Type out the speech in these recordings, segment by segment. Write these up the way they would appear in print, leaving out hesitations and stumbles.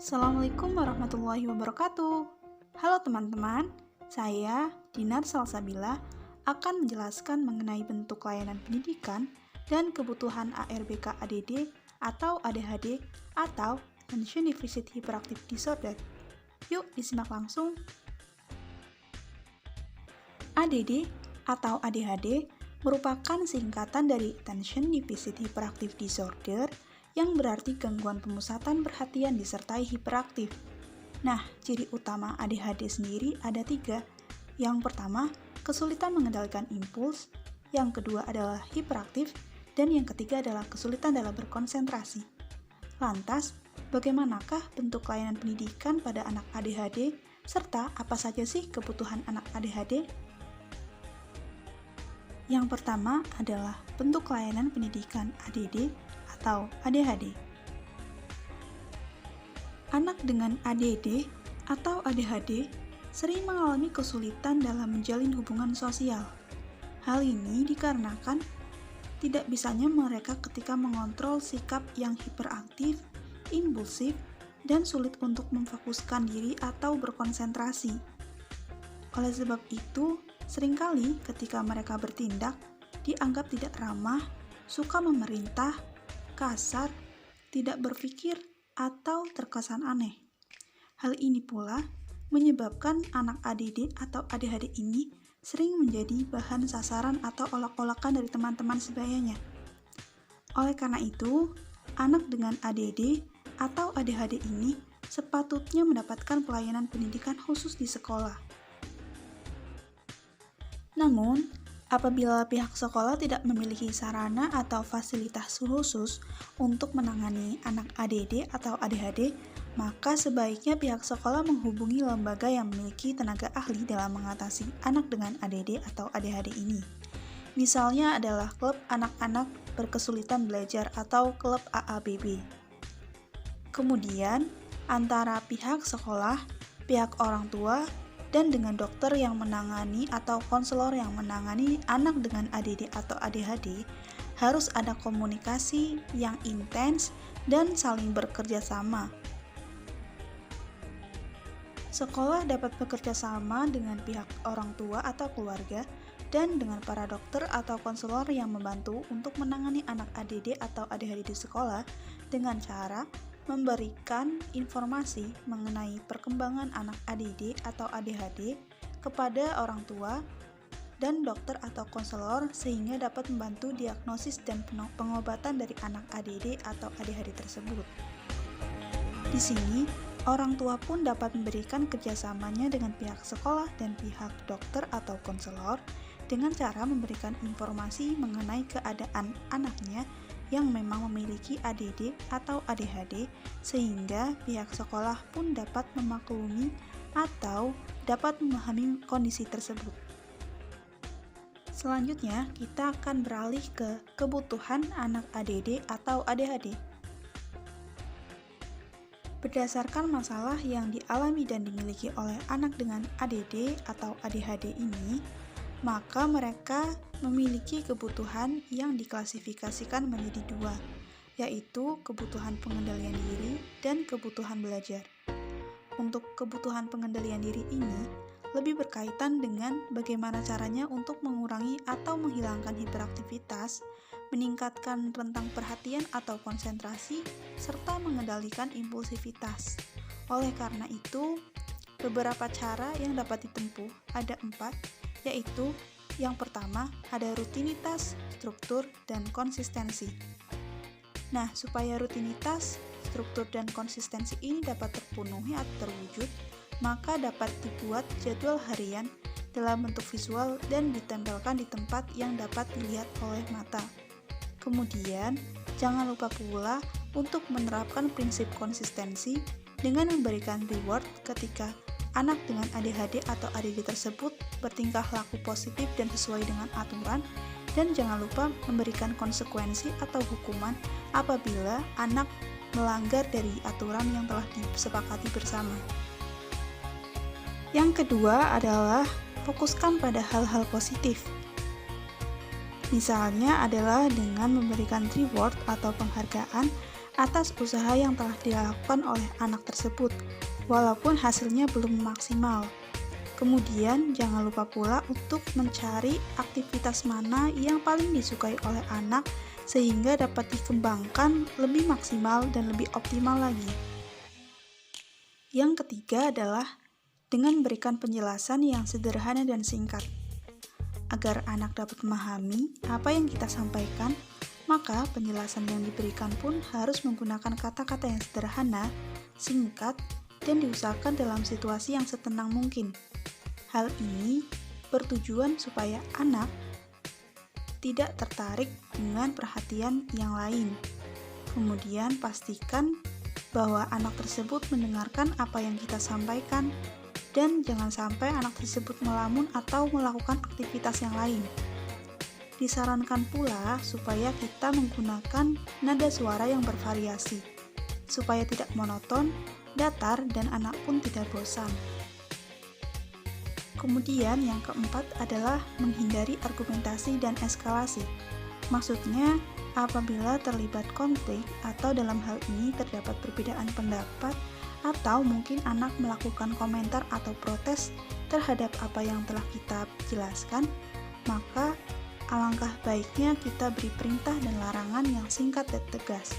Assalamualaikum warahmatullahi wabarakatuh. Halo teman-teman, saya Dinar Salsabila akan menjelaskan mengenai bentuk layanan pendidikan dan kebutuhan ARBK ADD atau ADHD atau Attention Deficit Hyperactive Disorder. Yuk disimak langsung. ADD atau ADHD merupakan singkatan dari Attention Deficit Hyperactive Disorder yang berarti gangguan pemusatan perhatian disertai hiperaktif. Nah, ciri utama ADHD sendiri ada 3. Yang pertama, kesulitan mengendalikan impuls. Yang kedua adalah hiperaktif. Dan yang ketiga adalah kesulitan dalam berkonsentrasi. Lantas, bagaimanakah bentuk layanan pendidikan pada anak ADHD, serta apa saja sih kebutuhan anak ADHD? Yang pertama adalah bentuk layanan pendidikan ADD atau ADHD. Anak dengan ADD atau ADHD sering mengalami kesulitan dalam menjalin hubungan sosial. Hal ini dikarenakan tidak bisanya mereka ketika mengontrol sikap yang hiperaktif, impulsif, dan sulit untuk memfokuskan diri atau berkonsentrasi. Oleh sebab itu, seringkali ketika mereka bertindak, dianggap tidak ramah, suka memerintah, kasar, tidak berpikir, atau terkesan aneh. Hal ini pula menyebabkan anak ADD atau ADHD ini sering menjadi bahan sasaran atau olok-olokan dari teman-teman sebayanya. Oleh karena itu, anak dengan ADD atau ADHD ini sepatutnya mendapatkan pelayanan pendidikan khusus di sekolah. Namun, apabila pihak sekolah tidak memiliki sarana atau fasilitas khusus untuk menangani anak ADD atau ADHD, maka sebaiknya pihak sekolah menghubungi lembaga yang memiliki tenaga ahli dalam mengatasi anak dengan ADD atau ADHD ini. Misalnya adalah klub anak-anak berkesulitan belajar atau klub AABB. Kemudian, antara pihak sekolah, pihak orang tua, dan dengan dokter yang menangani atau konselor yang menangani anak dengan ADD atau ADHD, harus ada komunikasi yang intens dan saling bekerja sama. Sekolah dapat bekerja sama dengan pihak orang tua atau keluarga dan dengan para dokter atau konselor yang membantu untuk menangani anak ADD atau ADHD di sekolah dengan cara memberikan informasi mengenai perkembangan anak ADD atau ADHD kepada orang tua dan dokter atau konselor sehingga dapat membantu diagnosis dan pengobatan dari anak ADD atau ADHD tersebut. Di sini, orang tua pun dapat memberikan kerjasamanya dengan pihak sekolah dan pihak dokter atau konselor dengan cara memberikan informasi mengenai keadaan anaknya yang memang memiliki ADD atau ADHD sehingga pihak sekolah pun dapat memaklumi atau dapat memahami kondisi tersebut. Selanjutnya, kita akan beralih ke kebutuhan anak ADD atau ADHD. Berdasarkan masalah yang dialami dan dimiliki oleh anak dengan ADD atau ADHD ini, maka mereka memiliki kebutuhan yang diklasifikasikan menjadi 2, yaitu kebutuhan pengendalian diri dan kebutuhan belajar. Untuk kebutuhan pengendalian diri ini, lebih berkaitan dengan bagaimana caranya untuk mengurangi atau menghilangkan hiperaktivitas, meningkatkan rentang perhatian atau konsentrasi, serta mengendalikan impulsivitas. Oleh karena itu, beberapa cara yang dapat ditempuh ada 4, yaitu yang pertama ada rutinitas, struktur, dan konsistensi. Nah, supaya rutinitas, struktur, dan konsistensi ini dapat terpenuhi atau terwujud, maka dapat dibuat jadwal harian dalam bentuk visual dan ditempelkan di tempat yang dapat dilihat oleh mata. Kemudian, jangan lupa pula untuk menerapkan prinsip konsistensi dengan memberikan reward ketika anak dengan ADHD atau ADD tersebut bertingkah laku positif dan sesuai dengan aturan, dan jangan lupa memberikan konsekuensi atau hukuman apabila anak melanggar dari aturan yang telah disepakati bersama. Yang kedua adalah fokuskan pada hal-hal positif. Misalnya adalah dengan memberikan reward atau penghargaan atas usaha yang telah dilakukan oleh anak tersebut, walaupun hasilnya belum maksimal. Kemudian, jangan lupa pula untuk mencari aktivitas mana yang paling disukai oleh anak sehingga dapat dikembangkan lebih maksimal dan lebih optimal lagi. Yang ketiga adalah dengan berikan penjelasan yang sederhana dan singkat. Agar anak dapat memahami apa yang kita sampaikan, maka penjelasan yang diberikan pun harus menggunakan kata-kata yang sederhana, singkat, dan diusahakan dalam situasi yang setenang mungkin. Hal ini bertujuan supaya anak tidak tertarik dengan perhatian yang lain. Kemudian pastikan bahwa anak tersebut mendengarkan apa yang kita sampaikan dan jangan sampai anak tersebut melamun atau melakukan aktivitas yang lain. Disarankan pula supaya kita menggunakan nada suara yang bervariasi, supaya tidak monoton, datar, dan anak pun tidak bosan. Kemudian yang keempat adalah menghindari argumentasi dan eskalasi. Maksudnya, apabila terlibat konflik atau dalam hal ini terdapat perbedaan pendapat atau mungkin anak melakukan komentar atau protes terhadap apa yang telah kita jelaskan, maka alangkah baiknya kita beri perintah dan larangan yang singkat dan tegas.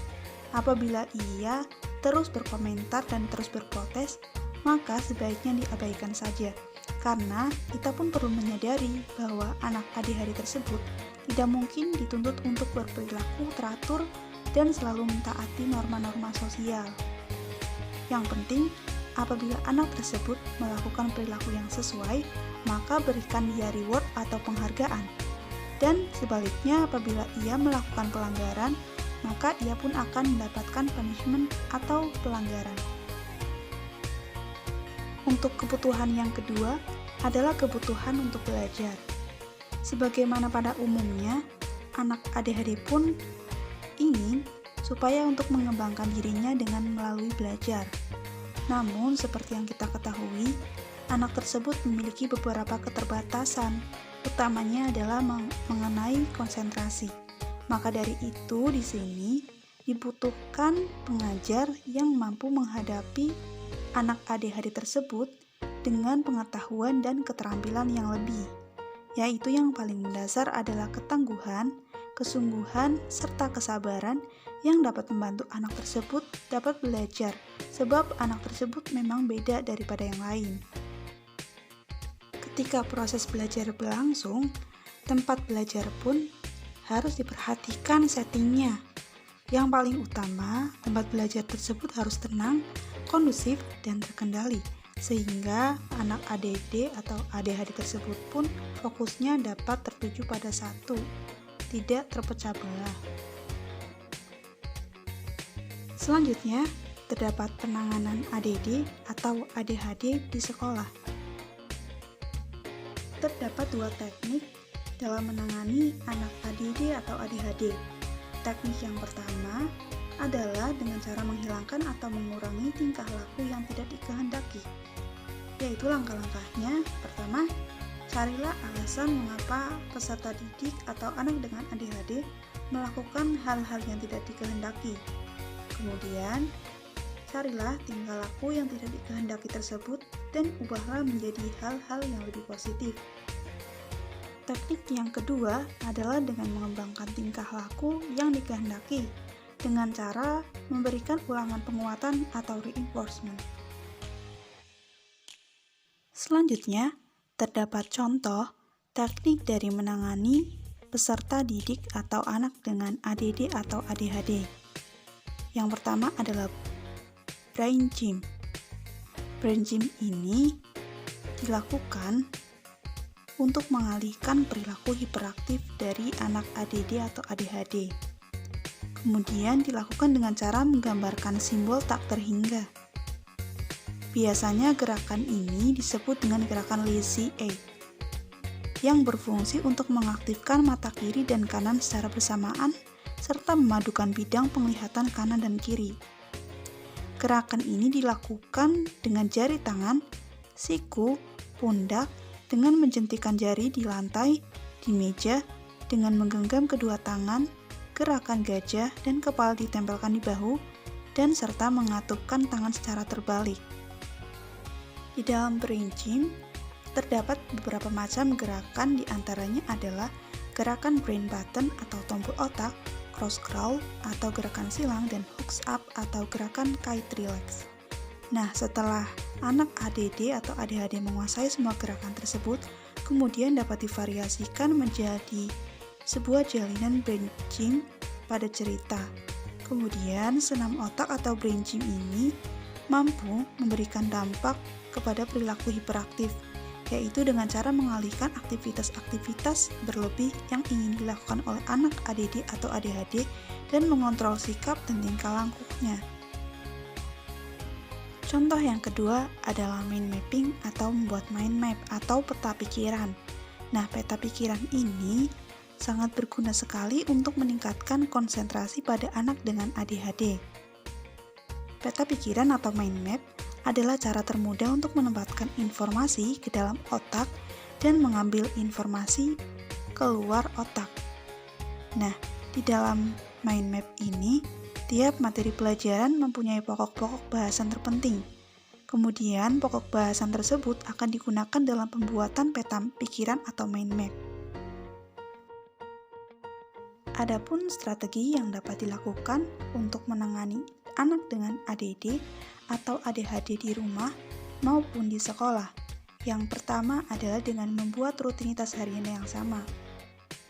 Apabila ia terus berkomentar dan terus berprotes, maka sebaiknya diabaikan saja. Karena kita pun perlu menyadari bahwa anak ADHD tersebut tidak mungkin dituntut untuk berperilaku teratur dan selalu mentaati norma-norma sosial. Yang penting, apabila anak tersebut melakukan perilaku yang sesuai, maka berikan dia reward atau penghargaan. Dan sebaliknya, apabila ia melakukan pelanggaran, maka ia pun akan mendapatkan punishment atau pelanggaran. Untuk kebutuhan yang kedua adalah kebutuhan untuk belajar. Sebagaimana pada umumnya, anak ADHD pun ingin supaya untuk mengembangkan dirinya dengan melalui belajar. Namun, seperti yang kita ketahui, anak tersebut memiliki beberapa keterbatasan, utamanya adalah mengenai konsentrasi. Maka dari itu, di sini dibutuhkan pengajar yang mampu menghadapi anak ADHD tersebut dengan pengetahuan dan keterampilan yang lebih, yaitu yang paling mendasar adalah ketangguhan, kesungguhan, serta kesabaran yang dapat membantu anak tersebut dapat belajar, sebab anak tersebut memang beda daripada yang lain. Ketika proses belajar berlangsung, tempat belajar pun harus diperhatikan settingnya. Yang paling utama, tempat belajar tersebut harus tenang, kondusif, dan terkendali, sehingga anak ADD atau ADHD tersebut pun fokusnya dapat tertuju pada satu, tidak terpecah belah. Selanjutnya, terdapat penanganan ADD atau ADHD di sekolah. Terdapat dua teknik dalam menangani anak ADD atau ADHD. Teknik yang pertama adalah dengan cara menghilangkan atau mengurangi tingkah laku yang tidak dikehendaki. Yaitu langkah-langkahnya, pertama, carilah alasan mengapa peserta didik atau anak dengan ADHD melakukan hal-hal yang tidak dikehendaki. Kemudian, carilah tingkah laku yang tidak dikehendaki tersebut dan ubahlah menjadi hal-hal yang lebih positif. Teknik yang kedua adalah dengan mengembangkan tingkah laku yang dikehendaki dengan cara memberikan ulangan penguatan atau reinforcement. Selanjutnya, terdapat contoh teknik dari menangani peserta didik atau anak dengan ADD atau ADHD. Yang pertama adalah brain gym. Brain gym ini dilakukan untuk mengalihkan perilaku hiperaktif dari anak ADD atau ADHD. Kemudian dilakukan dengan cara menggambarkan simbol tak terhingga. Biasanya gerakan ini disebut dengan gerakan lazy eye, yang berfungsi untuk mengaktifkan mata kiri dan kanan secara bersamaan, serta memadukan bidang penglihatan kanan dan kiri. Gerakan ini dilakukan dengan jari tangan, siku, pundak, dengan menjentikan jari di lantai, di meja, dengan menggenggam kedua tangan, gerakan gajah dan kepala ditempelkan di bahu, dan serta mengatupkan tangan secara terbalik. Di dalam brain gym, terdapat beberapa macam gerakan, diantaranya adalah gerakan brain button atau tombol otak, cross crawl atau gerakan silang, dan hooks up atau gerakan kite relax. Nah, setelah anak ADD atau ADHD menguasai semua gerakan tersebut, kemudian dapat divariasikan menjadi sebuah jalinan brain gym pada cerita. Kemudian, senam otak atau brain gym ini mampu memberikan dampak kepada perilaku hiperaktif, yaitu dengan cara mengalihkan aktivitas-aktivitas berlebih yang ingin dilakukan oleh anak ADD atau ADHD dan mengontrol sikap dan tingkah lakunya. Contoh yang kedua adalah mind mapping atau membuat mind map atau peta pikiran. Nah, peta pikiran ini sangat berguna sekali untuk meningkatkan konsentrasi pada anak dengan ADHD. Peta pikiran atau mind map adalah cara termudah untuk menempatkan informasi ke dalam otak dan mengambil informasi keluar otak. Nah, di dalam mind map ini, tiap materi pelajaran mempunyai pokok-pokok bahasan terpenting. Kemudian, pokok bahasan tersebut akan digunakan dalam pembuatan peta pikiran atau mind map. Adapun strategi yang dapat dilakukan untuk menangani anak dengan ADD atau ADHD di rumah maupun di sekolah. Yang pertama adalah dengan membuat rutinitas harian yang sama.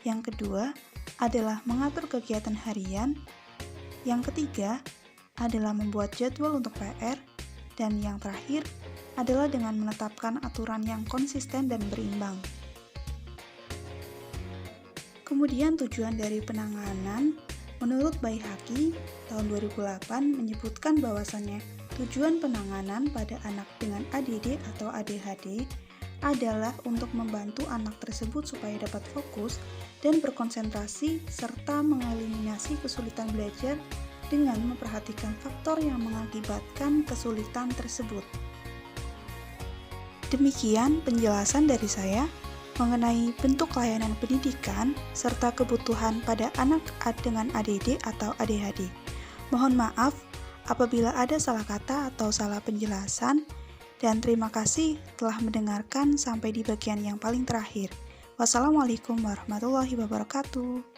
Yang kedua adalah mengatur kegiatan harian. Yang ketiga adalah membuat jadwal untuk PR. Dan yang terakhir adalah dengan menetapkan aturan yang konsisten dan berimbang. Kemudian tujuan dari penanganan, menurut Baihaqi tahun 2008 menyebutkan bahwasannya tujuan penanganan pada anak dengan ADD atau ADHD adalah untuk membantu anak tersebut supaya dapat fokus dan berkonsentrasi serta mengeliminasi kesulitan belajar dengan memperhatikan faktor yang mengakibatkan kesulitan tersebut. Demikian penjelasan dari saya mengenai bentuk layanan pendidikan serta kebutuhan pada anak dengan ADD atau ADHD. Mohon maaf apabila ada salah kata atau salah penjelasan, dan terima kasih telah mendengarkan sampai di bagian yang paling terakhir. Wassalamualaikum warahmatullahi wabarakatuh.